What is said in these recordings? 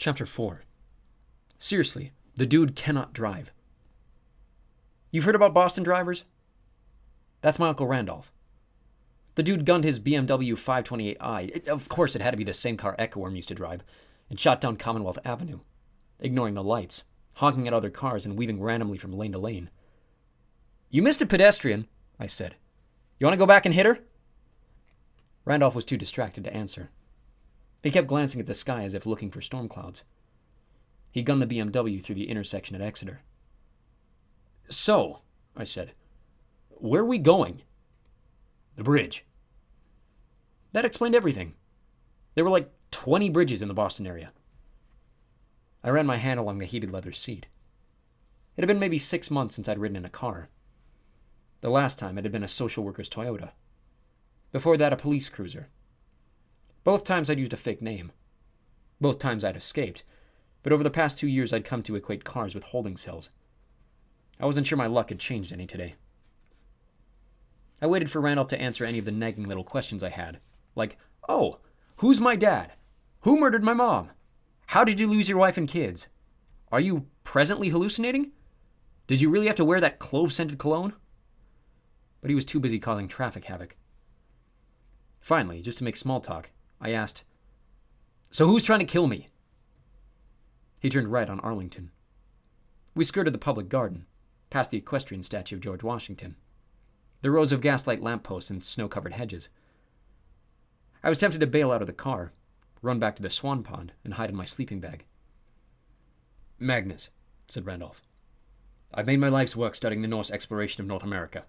Chapter 4. Seriously, the dude cannot drive. You've heard about Boston drivers? That's my Uncle Randolph. The dude gunned his BMW 528i, of course it had to be the same car Wirm used to drive, and shot down Commonwealth Avenue, ignoring the lights, honking at other cars and weaving randomly from lane to lane. You missed a pedestrian, I said. You want to go back and hit her? Randolph was too distracted to answer. He kept glancing at the sky as if looking for storm clouds. He gunned the BMW through the intersection at Exeter. So, I said, where are we going? The bridge. That explained everything. There were like 20 bridges in the Boston area. I ran my hand along the heated leather seat. It had been maybe 6 months since I'd ridden in a car. The last time it had been a social worker's Toyota. Before that, a police cruiser. Both times I'd used a fake name. Both times I'd escaped, but over the past 2 years I'd come to equate cars with holding cells. I wasn't sure my luck had changed any today. I waited for Randolph to answer any of the nagging little questions I had, like, oh, who's my dad? Who murdered my mom? How did you lose your wife and kids? Are you presently hallucinating? Did you really have to wear that clove-scented cologne? But he was too busy causing traffic havoc. Finally, just to make small talk, I asked, so who's trying to kill me? He turned right on Arlington. We skirted the public garden, past the equestrian statue of George Washington, the rows of gaslight lampposts and snow-covered hedges. I was tempted to bail out of the car, run back to the swan pond, and hide in my sleeping bag. Magnus, said Randolph. I've made my life's work studying the Norse exploration of North America.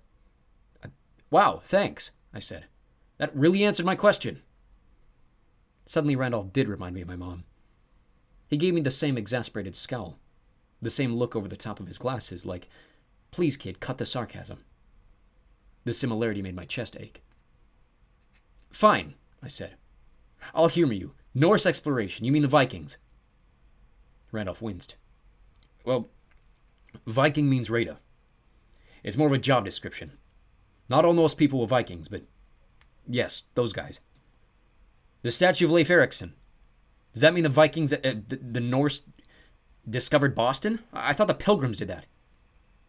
Wow, thanks, I said. That really answered my question. Suddenly, Randolph did remind me of my mom. He gave me the same exasperated scowl, the same look over the top of his glasses, like, please, kid, cut the sarcasm. The similarity made my chest ache. Fine, I said. I'll humor you. Norse exploration, you mean the Vikings? Randolph winced. Well, Viking means raider. It's more of a job description. Not all Norse people were Vikings, but yes, those guys. The statue of Leif Erikson. Does that mean the Vikings, the Norse, discovered Boston? I thought the Pilgrims did that.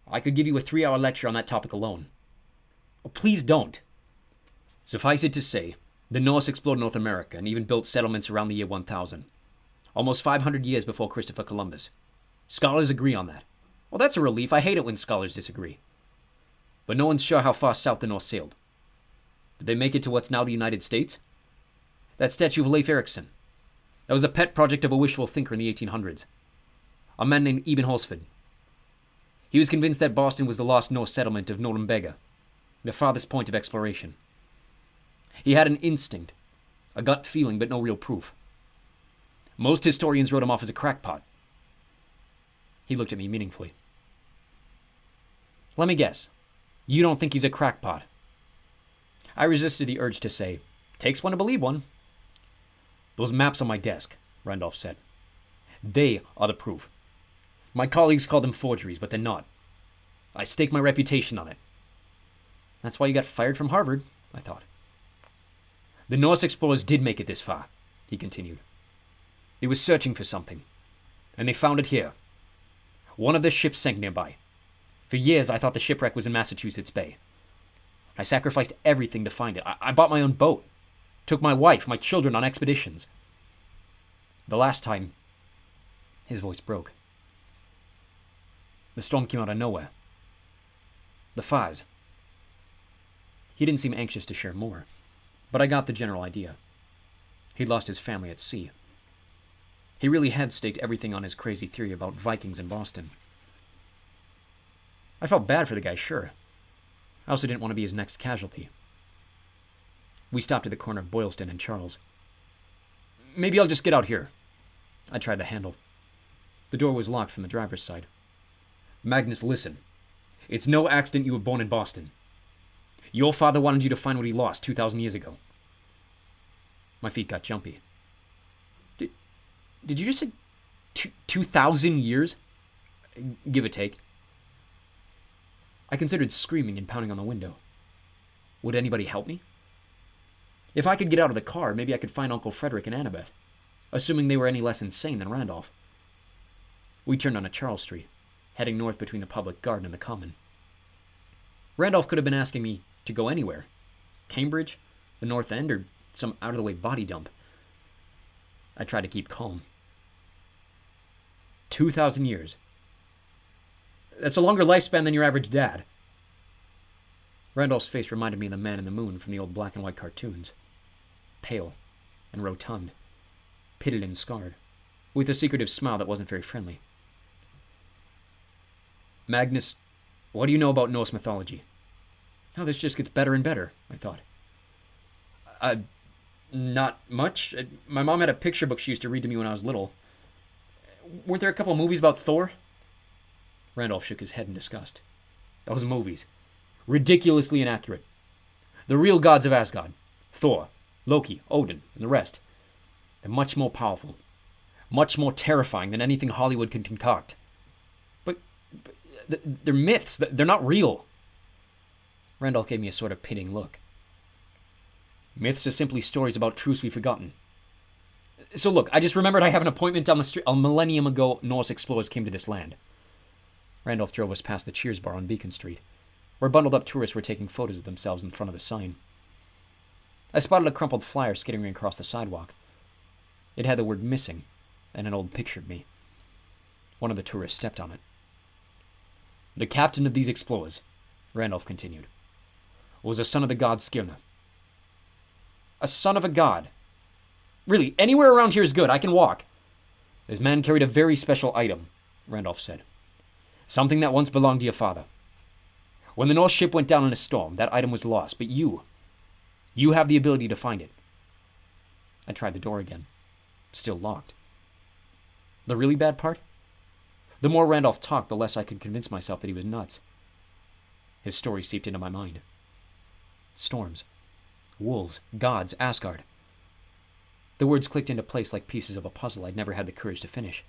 I could give you a 3-hour lecture on that topic alone. Oh, please don't. Suffice it to say, the Norse explored North America and even built settlements around the year 1000. Almost 500 years before Christopher Columbus. Scholars agree on that. Well, that's a relief. I hate it when scholars disagree. But no one's sure how far south the Norse sailed. Did they make it to what's now the United States? That statue of Leif Erikson. That was a pet project of a wishful thinker in the 1800s. A man named Ibn Horsford. He was convinced that Boston was the lost Norse settlement of Norumbega, the farthest point of exploration. He had an instinct, a gut feeling, but no real proof. Most historians wrote him off as a crackpot. He looked at me meaningfully. Let me guess. You don't think he's a crackpot? I resisted the urge to say, takes one to believe one. Those maps on my desk, Randolph said. They are the proof. My colleagues call them forgeries, but they're not. I stake my reputation on it. That's why you got fired from Harvard, I thought. The Norse explorers did make it this far, he continued. They were searching for something, and they found it here. One of their ships sank nearby. For years, I thought the shipwreck was in Massachusetts Bay. I sacrificed everything to find it. I bought my own boat. Took my wife, my children on expeditions. The last time, his voice broke. The storm came out of nowhere. The fires. He didn't seem anxious to share more, but I got the general idea. He'd lost his family at sea. He really had staked everything on his crazy theory about Vikings in Boston. I felt bad for the guy, sure. I also didn't want to be his next casualty. We stopped at the corner of Boylston and Charles. Maybe I'll just get out here. I tried the handle. The door was locked from the driver's side. Magnus, listen. It's no accident you were born in Boston. Your father wanted you to find what he lost 2,000 years ago. My feet got jumpy. Did you just say 2,000 years? Give or take. I considered screaming and pounding on the window. Would anybody help me? If I could get out of the car, maybe I could find Uncle Frederick and Annabeth. assuming they were any less insane than Randolph. We turned on a Charles Street, heading north between the public garden and the common. Randolph could have been asking me to go anywhere. Cambridge, the North End, or some out-of-the-way body dump. I tried to keep calm. 2,000 years. That's a longer lifespan than your average dad. Randolph's face reminded me of the man in the moon from the old black and white cartoons. Pale and rotund, pitted and scarred, with a secretive smile that wasn't very friendly. Magnus, what do you know about Norse mythology? Oh, this just gets better and better, I thought. Not much. My mom had a picture book she used to read to me when I was little. Weren't there a couple movies about Thor? Randolph shook his head in disgust. Those movies. Ridiculously inaccurate. The real gods of Asgard, Thor, Loki, Odin, and the rest, they're much more powerful, much more terrifying than anything Hollywood can concoct. But they're myths. They're not real. Randolph gave me a sort of pitying look. Myths are simply stories about truths we've forgotten. So look, I just remembered I have an appointment down the street. A millennium ago, Norse explorers came to this land. Randolph drove us past the Cheers bar on Beacon Street, where bundled-up tourists were taking photos of themselves in front of the sign. I spotted a crumpled flyer skittering across the sidewalk. It had the word missing and an old picture of me. One of the tourists stepped on it. The captain of these explorers, Randolph continued, was a son of the god Skirna. A son of a god. Really, anywhere around here is good. I can walk. This man carried a very special item, Randolph said. Something that once belonged to your father. When the North ship went down in a storm, that item was lost, but you have the ability to find it. I tried the door again. Still locked. The really bad part? The more Randolph talked, the less I could convince myself that he was nuts. His story seeped into my mind. Storms. Wolves. Gods. Asgard. The words clicked into place like pieces of a puzzle I'd never had the courage to finish.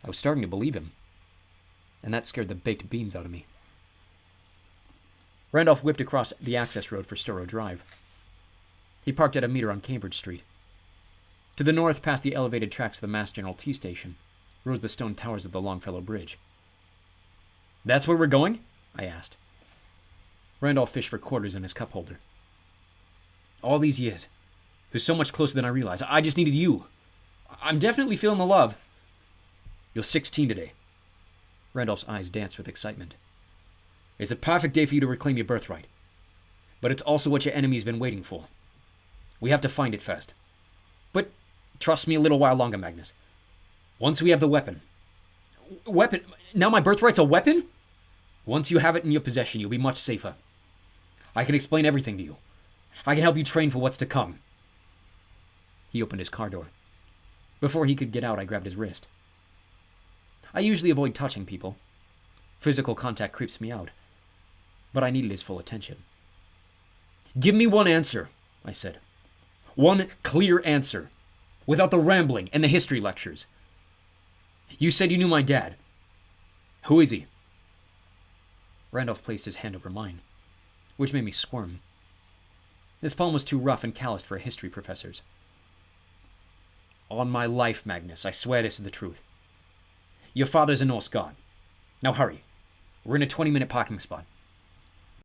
I was starting to believe him, and that scared the baked beans out of me. Randolph whipped across the access road for Storrow Drive. He parked at a meter on Cambridge Street. To the north, past the elevated tracks of the Mass General T station, rose the stone towers of the Longfellow Bridge. That's where we're going? I asked. Randolph fished for quarters in his cup holder. All these years. It was so much closer than I realized. I just needed you. I'm definitely feeling the love. You're 16 today. Randolph's eyes danced with excitement. It's a perfect day for you to reclaim your birthright. But it's also what your enemy's been waiting for. We have to find it first. But trust me a little while longer, Magnus. Once we have the weapon... Weapon? Now my birthright's a weapon? Once you have it in your possession, you'll be much safer. I can explain everything to you. I can help you train for what's to come. He opened his car door. Before he could get out, I grabbed his wrist. I usually avoid touching people. Physical contact creeps me out. But I needed his full attention. Give me one answer, I said. One clear answer, without the rambling and the history lectures. You said you knew my dad. Who is he? Randolph placed his hand over mine, which made me squirm. This palm was too rough and calloused for a history professor's. On my life, Magnus, I swear this is the truth. Your father's a Norse god. Now hurry. We're in a 20-minute parking spot.